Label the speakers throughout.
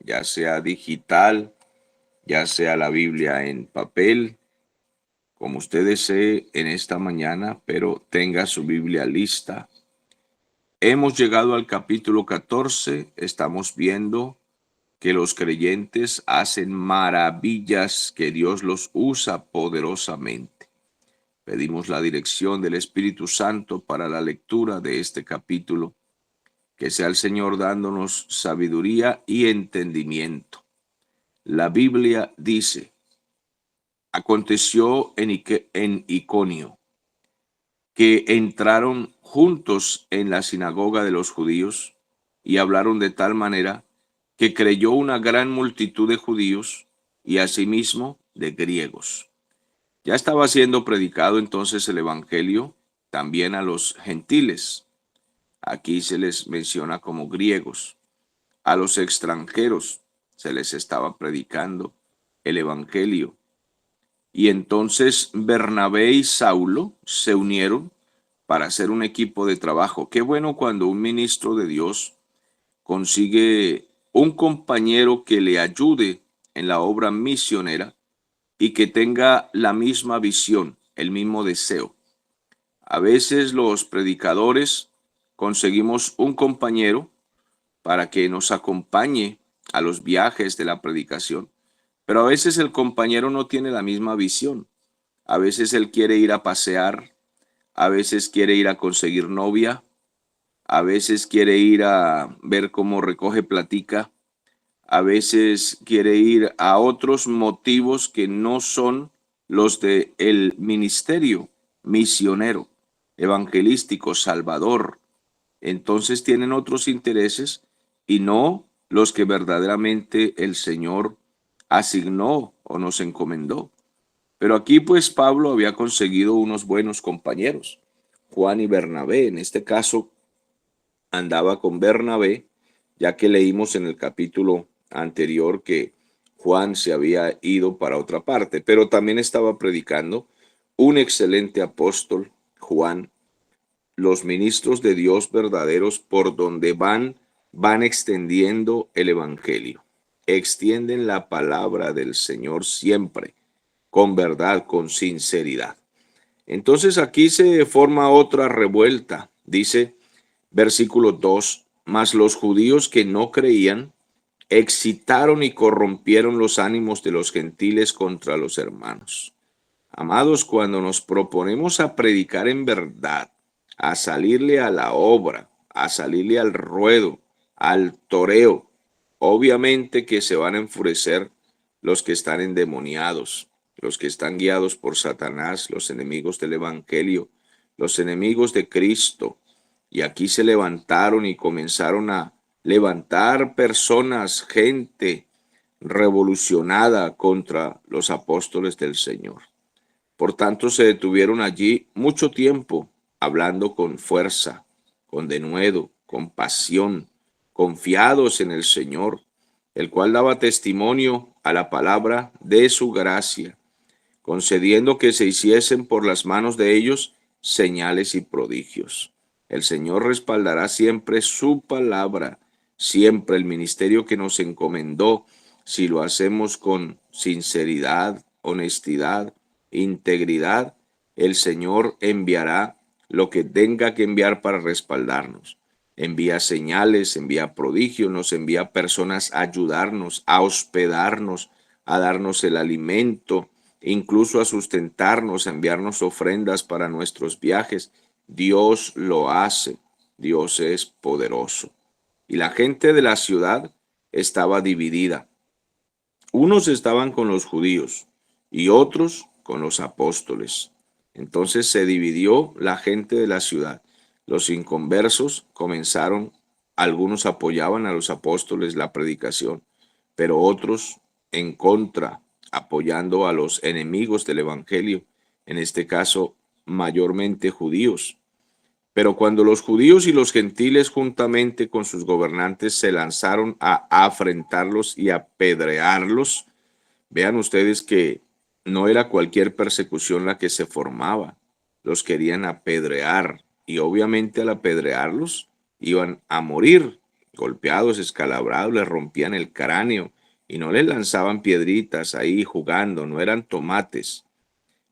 Speaker 1: ya sea digital, ya sea la Biblia en papel, como usted desee en esta mañana, pero tenga su Biblia lista. Hemos llegado al capítulo 14, estamos viendo que los creyentes hacen maravillas, que Dios los usa poderosamente. Pedimos la dirección del Espíritu Santo para la lectura de este capítulo, que sea el Señor dándonos sabiduría y entendimiento. La Biblia dice: aconteció en Iconio que entraron juntos en la sinagoga de los judíos y hablaron de tal manera que creyó una gran multitud de judíos y asimismo de griegos. Ya estaba siendo predicado entonces el evangelio también a los gentiles. Aquí se les menciona como griegos. A los extranjeros se les estaba predicando el evangelio. Y entonces Bernabé y Saulo se unieron para hacer un equipo de trabajo. Qué bueno cuando un ministro de Dios consigue un compañero que le ayude en la obra misionera y que tenga la misma visión, el mismo deseo. A veces los predicadores conseguimos un compañero para que nos acompañe a los viajes de la predicación, pero a veces el compañero no tiene la misma visión. A veces él quiere ir a pasear, a veces quiere ir a conseguir novia, a veces quiere ir a ver cómo recoge platica, a veces quiere ir a otros motivos que no son los de el ministerio misionero, evangelístico, salvador. Entonces tienen otros intereses y no los que verdaderamente el Señor asignó o nos encomendó. Pero aquí pues Pablo había conseguido unos buenos compañeros, Juan y Bernabé. En este caso andaba con Bernabé, ya que leímos en el capítulo anterior que Juan se había ido para otra parte, pero también estaba predicando un excelente apóstol, Juan. Los ministros de Dios verdaderos por donde van extendiendo el evangelio. Extienden la palabra del Señor siempre, con verdad, con sinceridad. Entonces aquí se forma otra revuelta. Dice versículo 2: mas los judíos que no creían excitaron y corrompieron los ánimos de los gentiles contra los hermanos. Amados, cuando nos proponemos a predicar en verdad, a salirle a la obra, a salirle al ruedo, al toreo, obviamente que se van a enfurecer los que están endemoniados, los que están guiados por Satanás, los enemigos del evangelio, los enemigos de Cristo. Y aquí se levantaron y comenzaron a levantar personas, gente revolucionada contra los apóstoles del Señor. Por tanto, se detuvieron allí mucho tiempo, hablando con fuerza, con denuedo, con pasión, confiados en el Señor, el cual daba testimonio a la palabra de su gracia, concediendo que se hiciesen por las manos de ellos señales y prodigios. El Señor respaldará siempre su palabra, siempre el ministerio que nos encomendó, si lo hacemos con sinceridad, honestidad, integridad. El Señor enviará lo que tenga que enviar para respaldarnos. Envía señales, envía prodigios, nos envía personas a ayudarnos, a hospedarnos, a darnos el alimento, incluso a sustentarnos, a enviarnos ofrendas para nuestros viajes. Dios lo hace. Dios es poderoso. Y la gente de la ciudad estaba dividida. Unos estaban con los judíos y otros con los apóstoles. Entonces se dividió la gente de la ciudad. Los inconversos comenzaron, algunos apoyaban a los apóstoles la predicación, pero otros en contra, apoyando a los enemigos del evangelio, en este caso mayormente judíos. Pero cuando los judíos y los gentiles juntamente con sus gobernantes se lanzaron a afrentarlos y apedrearlos, vean ustedes que no era cualquier persecución la que se formaba. Los querían apedrear y obviamente al apedrearlos iban a morir golpeados, escalabrados, les rompían el cráneo y no les lanzaban piedritas ahí jugando, no eran tomates.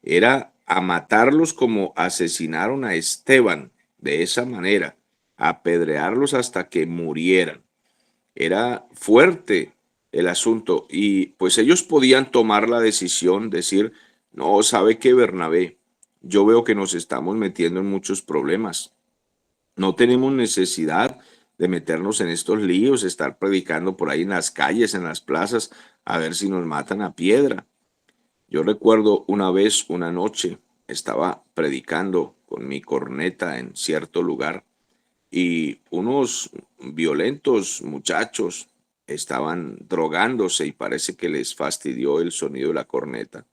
Speaker 1: Era a matarlos como asesinaron a Esteban, de esa manera, apedrearlos hasta que murieran. Era fuerte el asunto y pues ellos podían tomar la decisión, decir, no, ¿sabe qué, Bernabé? Yo veo que nos estamos metiendo en muchos problemas. No tenemos necesidad de meternos en estos líos, estar predicando por ahí en las calles, en las plazas, a ver si nos matan a piedra. Yo recuerdo una vez, una noche, estaba predicando con mi corneta en cierto lugar y unos violentos muchachos estaban drogándose y parece que les fastidió el sonido de la corneta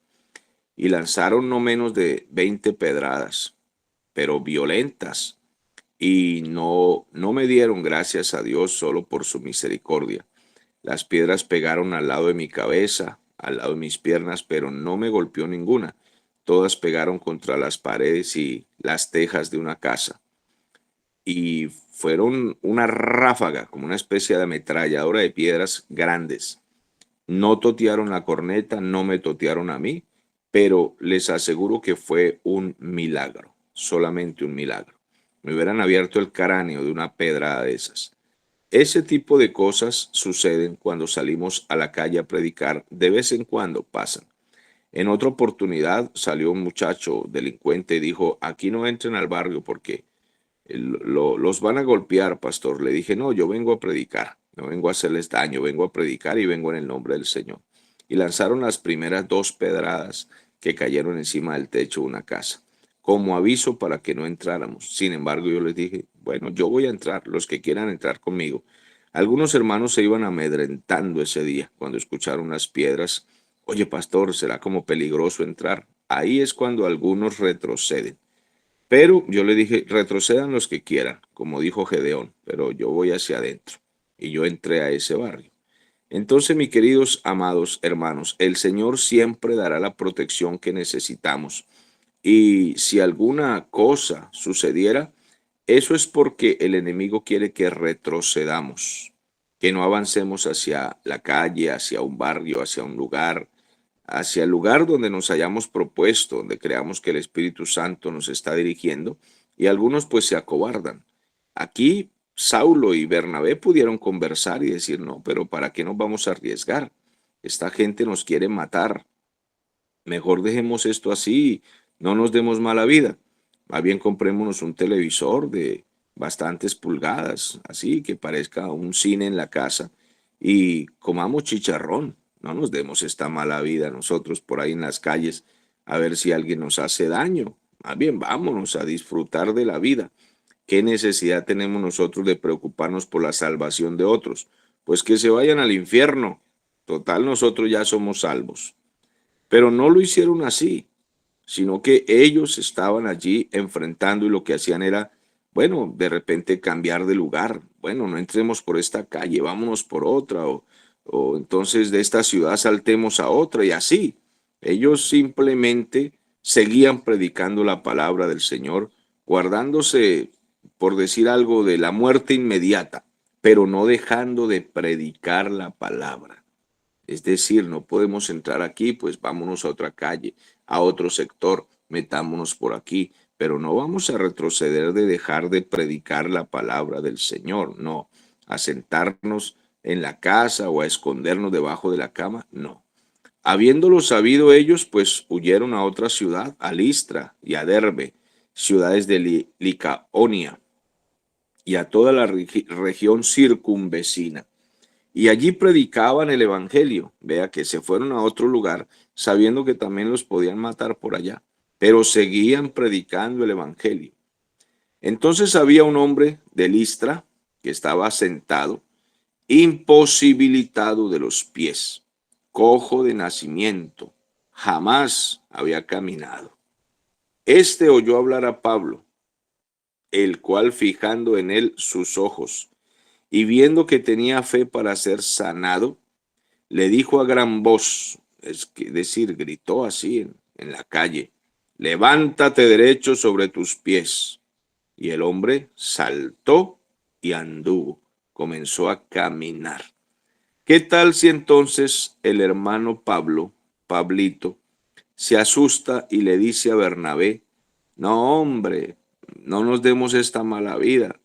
Speaker 1: y lanzaron no menos de 20 pedradas, pero violentas, y no me dieron, gracias a Dios, solo por su misericordia. Las piedras pegaron al lado de mi cabeza, al lado de mis piernas, pero no me golpeó ninguna. Todas pegaron contra las paredes y las tejas de una casa. Y fueron una ráfaga, como una especie de ametralladora de piedras grandes. No totearon la corneta, no me totearon a mí, pero les aseguro que fue un milagro, solamente un milagro. Me hubieran abierto el cráneo de una pedrada de esas. Ese tipo de cosas suceden cuando salimos a la calle a predicar, de vez en cuando pasan. En otra oportunidad salió un muchacho delincuente y dijo, aquí no entren al barrio porque los van a golpear, pastor. Le dije, no, yo vengo a predicar, no vengo a hacerles daño, vengo a predicar y vengo en el nombre del Señor. Y lanzaron las primeras 2 pedradas que cayeron encima del techo de una casa, como aviso para que no entráramos. Sin embargo, yo les dije, bueno, yo voy a entrar, los que quieran entrar conmigo. Algunos hermanos se iban amedrentando ese día cuando escucharon las piedras. Oye, pastor, será como peligroso entrar. Ahí es cuando algunos retroceden. Pero yo le dije, retrocedan los que quieran, como dijo Gedeón, pero yo voy hacia adentro. Y yo entré a ese barrio. Entonces, mis queridos amados hermanos, el Señor siempre dará la protección que necesitamos. Y si alguna cosa sucediera, eso es porque el enemigo quiere que retrocedamos, que no avancemos hacia la calle, hacia un barrio, hacia un lugar, hacia el lugar donde nos hayamos propuesto, donde creamos que el Espíritu Santo nos está dirigiendo, y algunos pues se acobardan. Aquí Saulo y Bernabé pudieron conversar y decir, no, pero ¿para qué nos vamos a arriesgar? Esta gente nos quiere matar. Mejor dejemos esto así, no nos demos mala vida. Más bien comprémonos un televisor de bastantes pulgadas, así que parezca un cine en la casa, y comamos chicharrón. No nos demos esta mala vida nosotros por ahí en las calles a ver si alguien nos hace daño. Más bien vámonos a disfrutar de la vida. ¿Qué necesidad tenemos nosotros de preocuparnos por la salvación de otros? Pues que se vayan al infierno. Total, nosotros ya somos salvos. Pero no lo hicieron así, sino que ellos estaban allí enfrentando y lo que hacían era, bueno, de repente cambiar de lugar. Bueno, no entremos por esta calle, vámonos por otra, o entonces de esta ciudad saltemos a otra y así. Ellos simplemente seguían predicando la palabra del Señor, guardándose, por decir algo, de la muerte inmediata, pero no dejando de predicar la palabra. Es decir, no podemos entrar aquí, pues vámonos a otra calle, a otro sector, metámonos por aquí, pero no vamos a retroceder de dejar de predicar la palabra del Señor, no, a sentarnos en la casa o a escondernos debajo de la cama, no. Habiéndolo sabido ellos, pues huyeron a otra ciudad, a Listra y a Derbe, ciudades de Licaonia, y a toda la región circunvecina. Y allí predicaban el evangelio. Vea que se fueron a otro lugar sabiendo que también los podían matar por allá, pero seguían predicando el evangelio. Entonces había un hombre de Listra que estaba sentado, imposibilitado de los pies, cojo de nacimiento, jamás había caminado. Este oyó hablar a Pablo, el cual, fijando en él sus ojos y viendo que tenía fe para ser sanado, le dijo a gran voz, decir, gritó así en la calle, levántate derecho sobre tus pies. Y el hombre saltó y anduvo. comenzó a caminar. ¿Qué tal si entonces el hermano Pablo, Pablito, se asusta y le dice a Bernabé: no, hombre, no nos demos esta mala vida,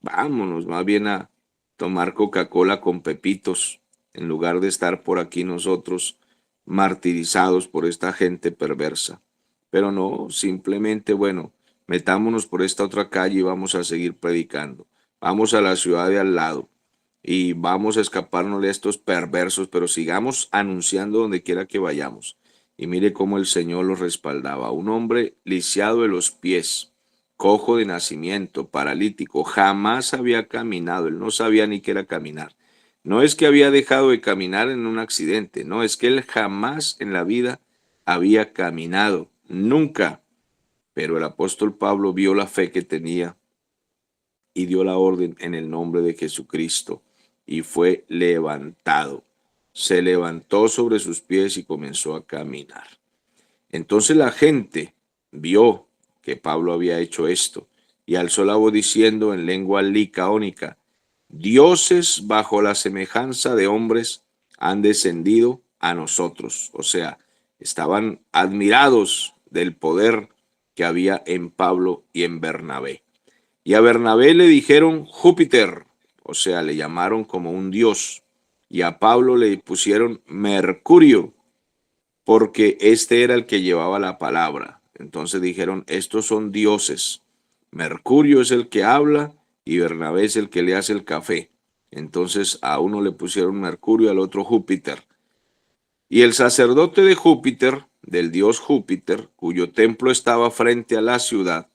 Speaker 1: vámonos más bien a tomar Coca-Cola con pepitos, en lugar de estar por aquí nosotros martirizados por esta gente perversa? Pero no, simplemente, bueno, metámonos por esta otra calle y vamos a seguir predicando. Vamos a la ciudad de al lado y vamos a escaparnos de estos perversos, pero sigamos anunciando donde quiera que vayamos. Y mire cómo el Señor los respaldaba. Un hombre lisiado de los pies, cojo de nacimiento, paralítico, jamás había caminado, él no sabía ni qué era caminar. No es que había dejado de caminar en un accidente, no, es que él jamás en la vida había caminado, nunca. Pero el apóstol Pablo vio la fe que tenía y dio la orden en el nombre de Jesucristo y fue levantado. Se levantó sobre sus pies y comenzó a caminar. Entonces la gente vio que Pablo había hecho esto y alzó la voz diciendo en lengua licaónica: dioses bajo la semejanza de hombres han descendido a nosotros. O sea, estaban admirados del poder que había en Pablo y en Bernabé. Y a Bernabé le dijeron Júpiter, o sea, le llamaron como un dios. Y a Pablo le pusieron Mercurio, porque este era el que llevaba la palabra. Entonces dijeron, estos son dioses. Mercurio es el que habla y Bernabé es el que le hace el café. Entonces a uno le pusieron Mercurio, al otro Júpiter. Y el sacerdote de Júpiter, del dios Júpiter, cuyo templo estaba frente a la ciudad,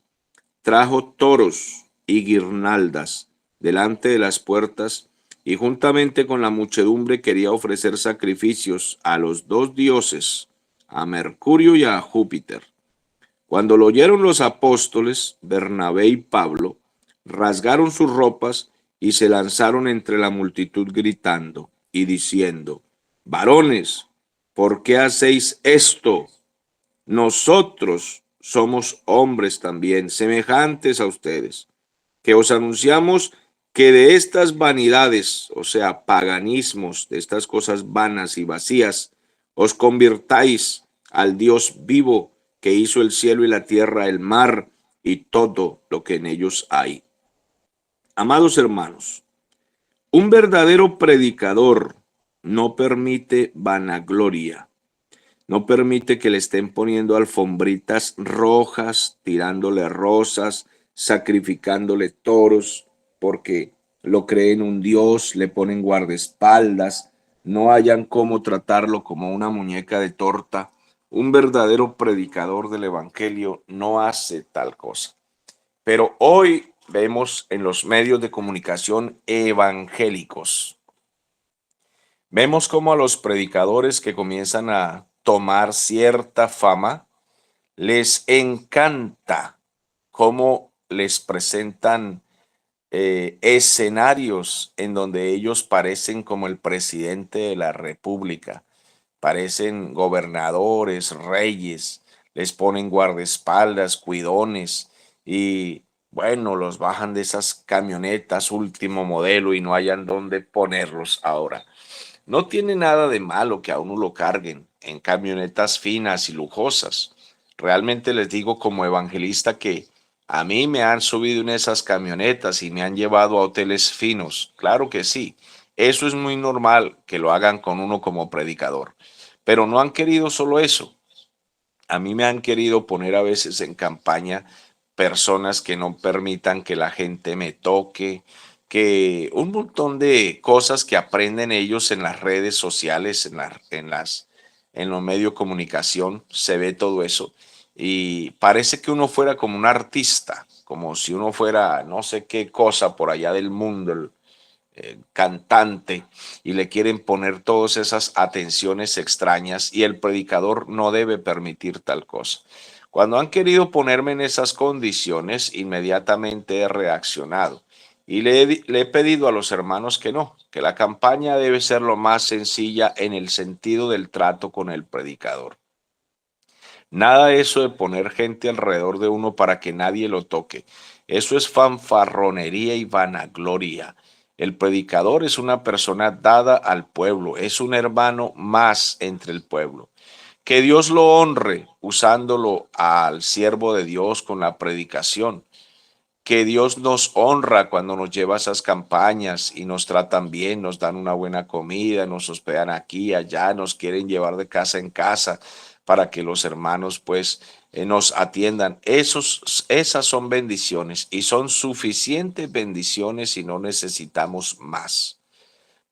Speaker 1: trajo toros y guirnaldas delante de las puertas y juntamente con la muchedumbre quería ofrecer sacrificios a los dos dioses, a Mercurio y a Júpiter. Cuando lo oyeron los apóstoles, Bernabé y Pablo, rasgaron sus ropas y se lanzaron entre la multitud gritando y diciendo: varones, ¿por qué hacéis esto? Nosotros somos hombres también, semejantes a ustedes, que os anunciamos que de estas vanidades, o sea, paganismos, de estas cosas vanas y vacías, os convirtáis al Dios vivo que hizo el cielo y la tierra, el mar y todo lo que en ellos hay. Amados hermanos, un verdadero predicador no permite vanagloria. No permite que le estén poniendo alfombritas rojas, tirándole rosas, sacrificándole toros, porque lo creen un dios, le ponen guardaespaldas, no hayan cómo tratarlo como una muñeca de torta. Un verdadero predicador del evangelio no hace tal cosa. Pero hoy vemos en los medios de comunicación evangélicos, vemos como a los predicadores que comienzan a tomar cierta fama, les encanta cómo les presentan escenarios en donde ellos parecen como el presidente de la república, parecen gobernadores, reyes, les ponen guardaespaldas, cuidones y bueno, los bajan de esas camionetas último modelo y no hayan dónde ponerlos ahora. No tiene nada de malo que a uno lo carguen en camionetas finas y lujosas. Realmente les digo como evangelista que a mí me han subido en esas camionetas y me han llevado a hoteles finos. Claro que sí. Eso es muy normal que lo hagan con uno como predicador. Pero no han querido solo eso. A mí me han querido poner a veces en campaña personas que no permitan que la gente me toque, que un montón de cosas que aprenden ellos en las redes sociales, en los medios de comunicación, se ve todo eso. Y parece que uno fuera como un artista, como si uno fuera no sé qué cosa por allá del mundo, cantante, y le quieren poner todas esas atenciones extrañas y el predicador no debe permitir tal cosa. Cuando han querido ponerme en esas condiciones, inmediatamente he reaccionado y le he pedido a los hermanos que no, que la campaña debe ser lo más sencilla en el sentido del trato con el predicador. Nada de eso de poner gente alrededor de uno para que nadie lo toque. Eso es fanfarronería y vanagloria. El predicador es una persona dada al pueblo, es un hermano más entre el pueblo. Que Dios lo honre usándolo al siervo de Dios con la predicación. Que Dios nos honra cuando nos lleva a esas campañas y nos tratan bien, nos dan una buena comida, nos hospedan aquí, allá, nos quieren llevar de casa en casa para que los hermanos pues nos atiendan. Esas son bendiciones y son suficientes bendiciones y no necesitamos más.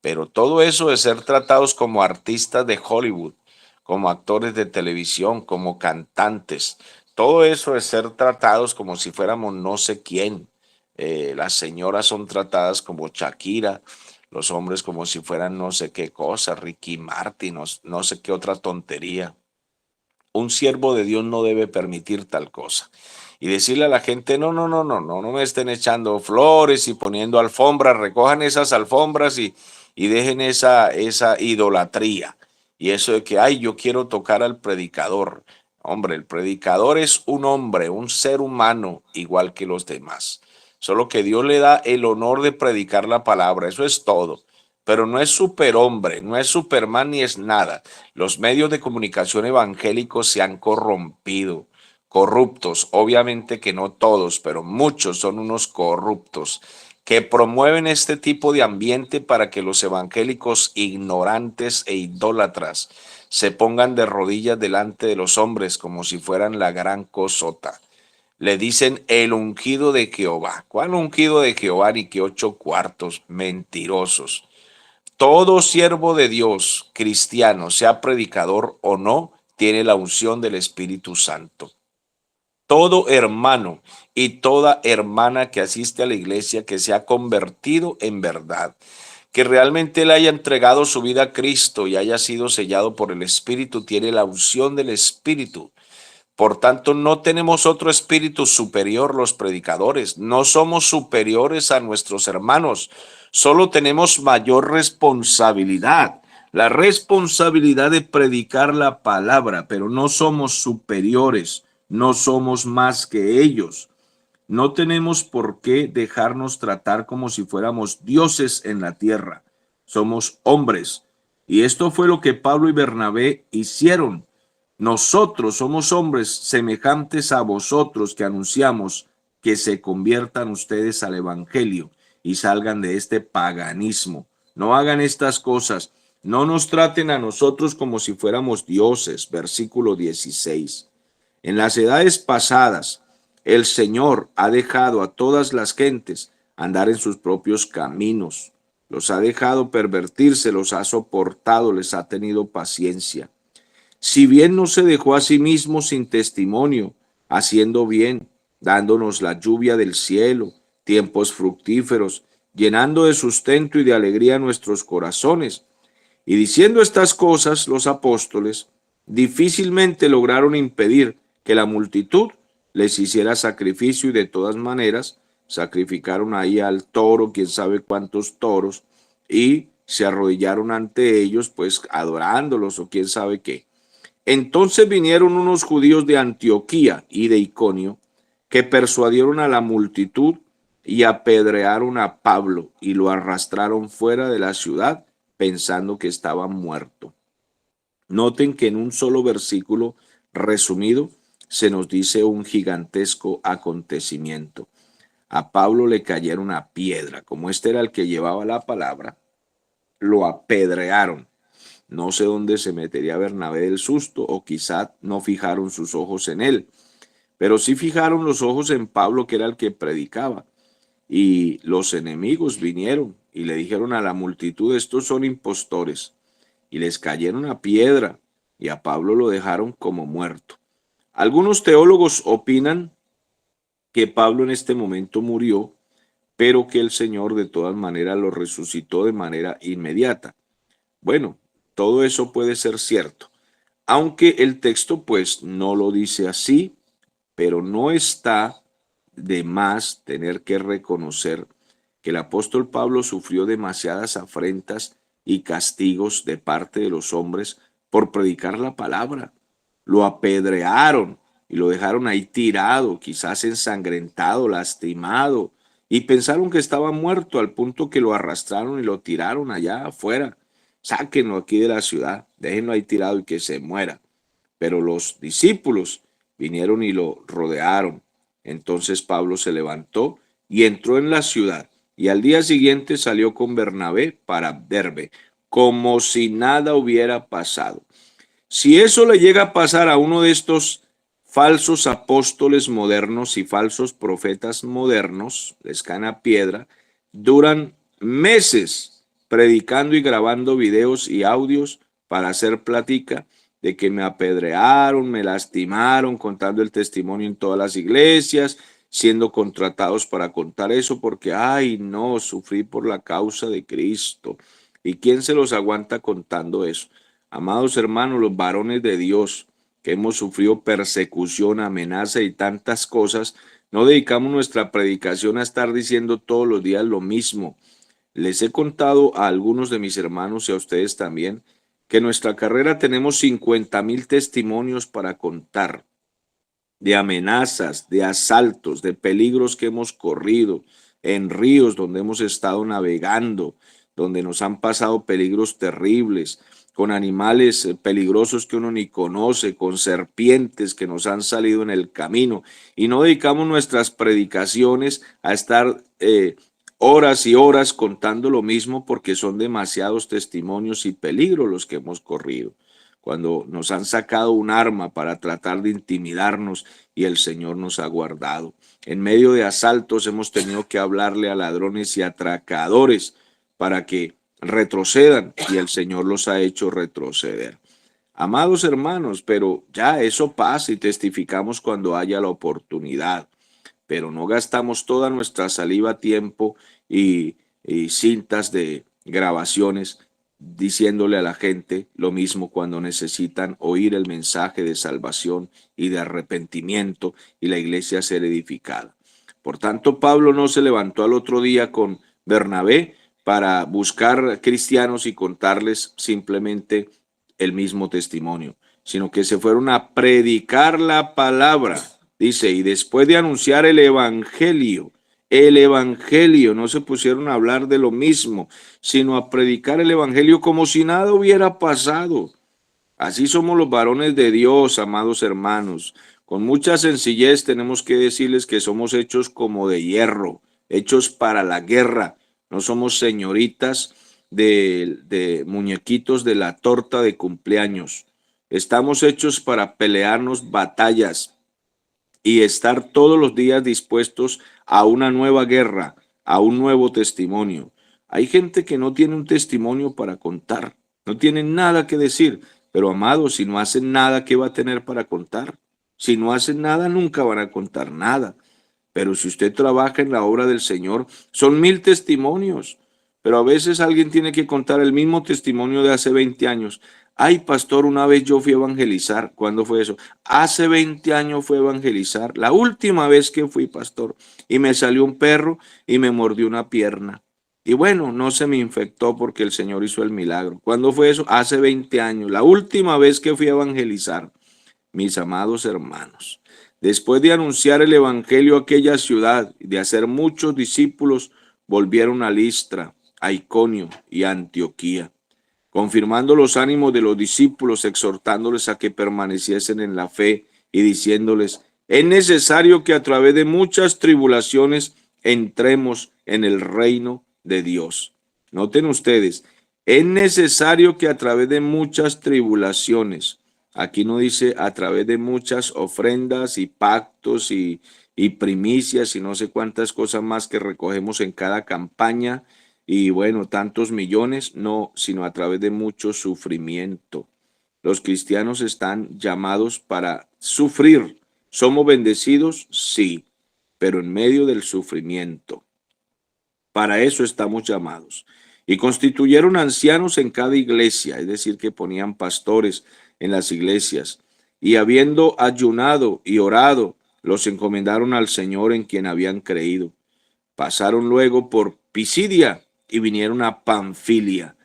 Speaker 1: Pero todo eso de ser tratados como artistas de Hollywood, como actores de televisión, como cantantes, todo eso de ser tratados como si fuéramos no sé quién. Las señoras son tratadas como Shakira, los hombres como si fueran no sé qué cosa, Ricky Martin, no sé qué otra tontería. Un siervo de Dios no debe permitir tal cosa. Y decirle a la gente, no, no, no, no, no, no me estén echando flores y poniendo alfombras, recojan esas alfombras y dejen esa idolatría. Y eso de que, ay, yo quiero tocar al predicador. Hombre, el predicador es un hombre, un ser humano igual que los demás. Solo que Dios le da el honor de predicar la palabra, eso es todo. Pero no es superhombre, no es Superman ni es nada. Los medios de comunicación evangélicos se han corrompido, corruptos, obviamente que no todos, pero muchos son unos corruptos que promueven este tipo de ambiente para que los evangélicos ignorantes e idólatras se pongan de rodillas delante de los hombres como si fueran la gran cosota. Le dicen el ungido de Jehová. ¿Cuál ungido de Jehová? Ni que 8 cuartos, mentirosos. Todo siervo de Dios, cristiano, sea predicador o no, tiene la unción del Espíritu Santo. Todo hermano y toda hermana que asiste a la iglesia, que se ha convertido en verdad, que realmente le haya entregado su vida a Cristo y haya sido sellado por el Espíritu, tiene la unción del Espíritu. Por tanto, no tenemos otro espíritu superior los predicadores, no somos superiores a nuestros hermanos, solo tenemos mayor responsabilidad, la responsabilidad de predicar la palabra, pero no somos superiores, no somos más que ellos. No tenemos por qué dejarnos tratar como si fuéramos dioses en la tierra, somos hombres. Y esto fue lo que Pablo y Bernabé hicieron. Nosotros somos hombres semejantes a vosotros que anunciamos que se conviertan ustedes al evangelio y salgan de este paganismo. No hagan estas cosas. No nos traten a nosotros como si fuéramos dioses. Versículo 16. En las edades pasadas, el Señor ha dejado a todas las gentes andar en sus propios caminos. Los ha dejado pervertirse, los ha soportado, les ha tenido paciencia. Si bien no se dejó a sí mismo sin testimonio, haciendo bien, dándonos la lluvia del cielo, tiempos fructíferos, llenando de sustento y de alegría nuestros corazones. Y diciendo estas cosas, los apóstoles difícilmente lograron impedir que la multitud les hiciera sacrificio y de todas maneras sacrificaron ahí al toro, quién sabe cuántos toros, y se arrodillaron ante ellos, pues adorándolos o quién sabe qué. Entonces vinieron unos judíos de Antioquía y de Iconio que persuadieron a la multitud y apedrearon a Pablo y lo arrastraron fuera de la ciudad pensando que estaba muerto. Noten que en un solo versículo resumido se nos dice un gigantesco acontecimiento. A Pablo le cayeron a piedra, como este era el que llevaba la palabra, lo apedrearon. No sé dónde se metería Bernabé del susto, o quizá no fijaron sus ojos en él, pero sí fijaron los ojos en Pablo, que era el que predicaba. Y los enemigos vinieron y le dijeron a la multitud, estos son impostores, y les cayeron a piedra, y a Pablo lo dejaron como muerto. Algunos teólogos opinan que Pablo en este momento murió, pero que el Señor de todas maneras lo resucitó de manera inmediata. Bueno, todo eso puede ser cierto, aunque el texto pues no lo dice así, pero no está de más tener que reconocer que el apóstol Pablo sufrió demasiadas afrentas y castigos de parte de los hombres por predicar la palabra. Lo apedrearon y lo dejaron ahí tirado, quizás ensangrentado, lastimado, y pensaron que estaba muerto al punto que lo arrastraron y lo tiraron allá afuera. Sáquenlo aquí de la ciudad, déjenlo ahí tirado y que se muera. Pero los discípulos vinieron y lo rodearon. Entonces Pablo se levantó y entró en la ciudad, y al día siguiente salió con Bernabé para Derbe, como si nada hubiera pasado. Si eso le llega a pasar a uno de estos falsos apóstoles modernos y falsos profetas modernos, les caen a piedra, duran meses predicando y grabando videos y audios para hacer plática de que me apedrearon, me lastimaron, contando el testimonio en todas las iglesias, siendo contratados para contar eso porque, ay, no, sufrí por la causa de Cristo. ¿Y quién se los aguanta contando eso? Amados hermanos, los varones de Dios que hemos sufrido persecución, amenaza y tantas cosas, no dedicamos nuestra predicación a estar diciendo todos los días lo mismo. Les he contado a algunos de mis hermanos y a ustedes también que en nuestra carrera tenemos 50,000 testimonios para contar de amenazas, de asaltos, de peligros que hemos corrido en ríos donde hemos estado navegando, donde nos han pasado peligros terribles, con animales peligrosos que uno ni conoce, con serpientes que nos han salido en el camino. Y no dedicamos nuestras predicaciones a estar horas y horas contando lo mismo porque son demasiados testimonios y peligros los que hemos corrido. Cuando nos han sacado un arma para tratar de intimidarnos y el Señor nos ha guardado. En medio de asaltos hemos tenido que hablarle a ladrones y atracadores para que retrocedan y el Señor los ha hecho retroceder. Amados hermanos, pero ya eso pasa y testificamos cuando haya la oportunidad, pero no gastamos toda nuestra saliva, tiempo y cintas de grabaciones diciéndole a la gente lo mismo cuando necesitan oír el mensaje de salvación y de arrepentimiento y la iglesia ser edificada. Por tanto, Pablo no se levantó al otro día con Bernabé para buscar cristianos y contarles simplemente el mismo testimonio, sino que se fueron a predicar la palabra, dice, y después de anunciar el evangelio, no se pusieron a hablar de lo mismo, sino a predicar el evangelio como si nada hubiera pasado. Así somos los varones de Dios, amados hermanos. Con mucha sencillez tenemos que decirles que somos hechos como de hierro, hechos para la guerra. No somos señoritas de muñequitos de la torta de cumpleaños. Estamos hechos para pelearnos batallas y estar todos los días dispuestos a una nueva guerra, a un nuevo testimonio. Hay gente que no tiene un testimonio para contar, no tiene nada que decir, pero amados, si no hacen nada, ¿qué va a tener para contar? Si no hacen nada, nunca van a contar nada. Pero si usted trabaja en la obra del Señor, son 1,000 testimonios. Pero a veces alguien tiene que contar el mismo testimonio de hace 20 años. Ay, pastor, una vez yo fui a evangelizar. ¿Cuándo fue eso? Hace 20 años fui a evangelizar. La última vez que fui, pastor. Y me salió un perro y me mordió una pierna. Y bueno, no se me infectó porque el Señor hizo el milagro. ¿Cuándo fue eso? Hace 20 años. La última vez que fui a evangelizar. Mis amados hermanos, después de anunciar el evangelio a aquella ciudad y de hacer muchos discípulos, volvieron a Listra, a Iconio y a Antioquía, confirmando los ánimos de los discípulos, exhortándoles a que permaneciesen en la fe y diciéndoles, es necesario que a través de muchas tribulaciones entremos en el reino de Dios. Noten ustedes, es necesario que a través de muchas tribulaciones, aquí no dice a través de muchas ofrendas y pactos y primicias y no sé cuántas cosas más que recogemos en cada campaña y bueno, tantos millones, no, sino a través de mucho sufrimiento. Los cristianos están llamados para sufrir. ¿Somos bendecidos? Sí, pero en medio del sufrimiento. Para eso estamos llamados. Y constituyeron ancianos en cada iglesia, es decir, que ponían pastores en las iglesias. Y habiendo ayunado y orado, los encomendaron al Señor en quien habían creído. Pasaron luego por Pisidia y vinieron a Panfilia.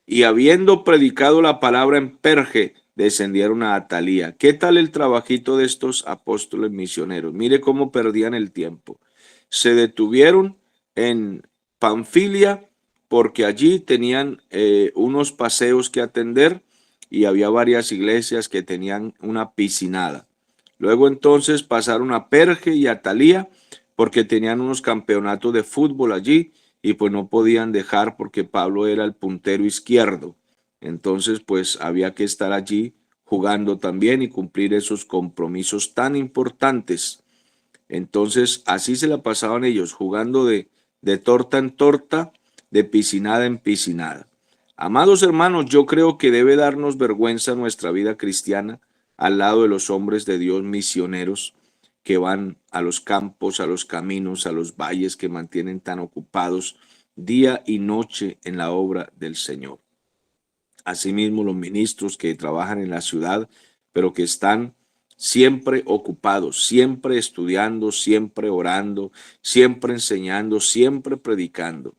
Speaker 1: Y habiendo predicado la palabra en Perge, descendieron a Atalía. ¿Qué tal el trabajito de estos apóstoles misioneros? Mire cómo perdían el tiempo. Se detuvieron en Panfilia, porque allí tenían unos paseos que atender y había varias iglesias que tenían una piscinada. Luego entonces pasaron a Perge y a Talía porque tenían unos campeonatos de fútbol allí y pues no podían dejar porque Pablo era el puntero izquierdo. Entonces pues había que estar allí jugando también y cumplir esos compromisos tan importantes. Entonces así se la pasaban ellos, jugando de torta en torta, de piscinada en piscinada. Amados hermanos, yo creo que debe darnos vergüenza nuestra vida cristiana al lado de los hombres de Dios misioneros que van a los campos, a los caminos, a los valles, que mantienen tan ocupados día y noche en la obra del Señor. Asimismo, los ministros que trabajan en la ciudad, pero que están siempre ocupados, siempre estudiando, siempre orando, siempre enseñando, siempre predicando.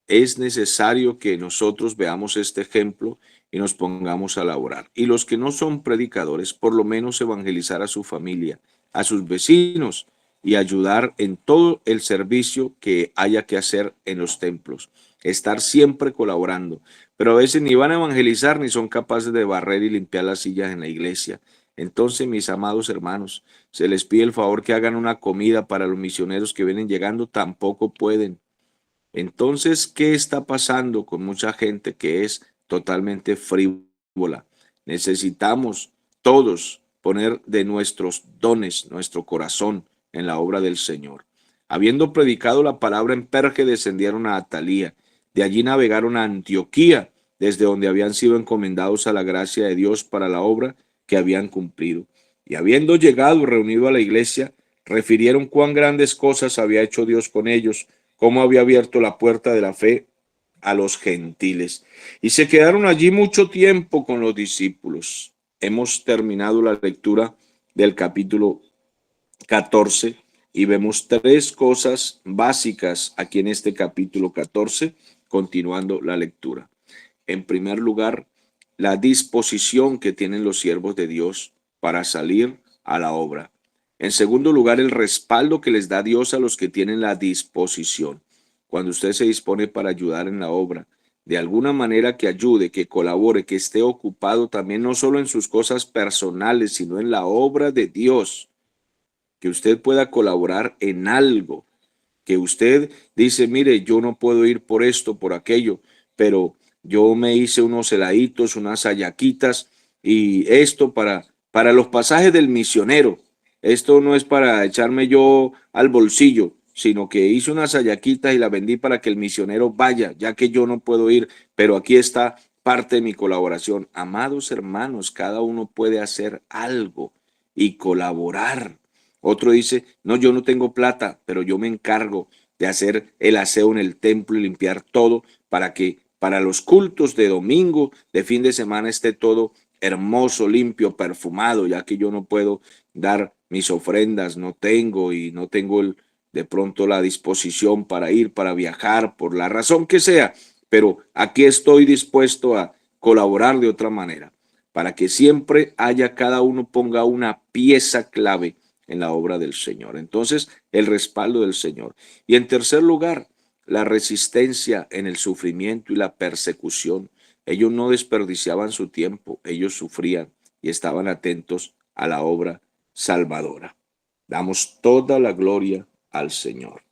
Speaker 1: Es necesario que nosotros veamos este ejemplo y nos pongamos a laborar. Y los que no son predicadores, por lo menos evangelizar a su familia, a sus vecinos y ayudar en todo el servicio que haya que hacer en los templos. Estar siempre colaborando. Pero a veces ni van a evangelizar ni son capaces de barrer y limpiar las sillas en la iglesia. Entonces, mis amados hermanos, se les pide el favor que hagan una comida para los misioneros que vienen llegando, tampoco pueden. Entonces, ¿qué está pasando con mucha gente que es totalmente frívola? Necesitamos todos poner de nuestros dones, nuestro corazón en la obra del Señor. Habiendo predicado la palabra en Perge, descendieron a Atalía. De allí navegaron a Antioquía, desde donde habían sido encomendados a la gracia de Dios para la obra que habían cumplido. Y habiendo llegado y reunido a la iglesia, refirieron cuán grandes cosas había hecho Dios con ellos, cómo había abierto la puerta de la fe a los gentiles. Y se quedaron allí mucho tiempo con los discípulos. Hemos terminado la lectura del capítulo 14 y vemos tres cosas básicas aquí en este capítulo 14, continuando la lectura. En primer lugar, la disposición que tienen los siervos de Dios para salir a la obra. En segundo lugar, el respaldo que les da Dios a los que tienen la disposición. Cuando usted se dispone para ayudar en la obra, de alguna manera que ayude, que colabore, que esté ocupado también no solo en sus cosas personales, sino en la obra de Dios, que usted pueda colaborar en algo, que usted dice, mire, yo no puedo ir por esto, por aquello, pero yo me hice unos heladitos, unas hallaquitas y esto para los pasajes del misionero. Esto no es para echarme yo al bolsillo, sino que hice unas hallaquitas y las vendí para que el misionero vaya, ya que yo no puedo ir, pero aquí está parte de mi colaboración. Amados hermanos, cada uno puede hacer algo y colaborar. Otro dice, no, yo no tengo plata, pero yo me encargo de hacer el aseo en el templo y limpiar todo para que para los cultos de domingo, de fin de semana, esté todo hermoso, limpio, perfumado, ya que yo no puedo dar mis ofrendas, no tengo y no tengo de pronto la disposición para ir, para viajar, por la razón que sea, pero aquí estoy dispuesto a colaborar de otra manera, para que siempre haya, cada uno ponga una pieza clave en la obra del Señor. Entonces, el respaldo del Señor. Y en tercer lugar, la resistencia en el sufrimiento y la persecución. Ellos no desperdiciaban su tiempo, ellos sufrían y estaban atentos a la obra salvadora. Damos toda la gloria al Señor.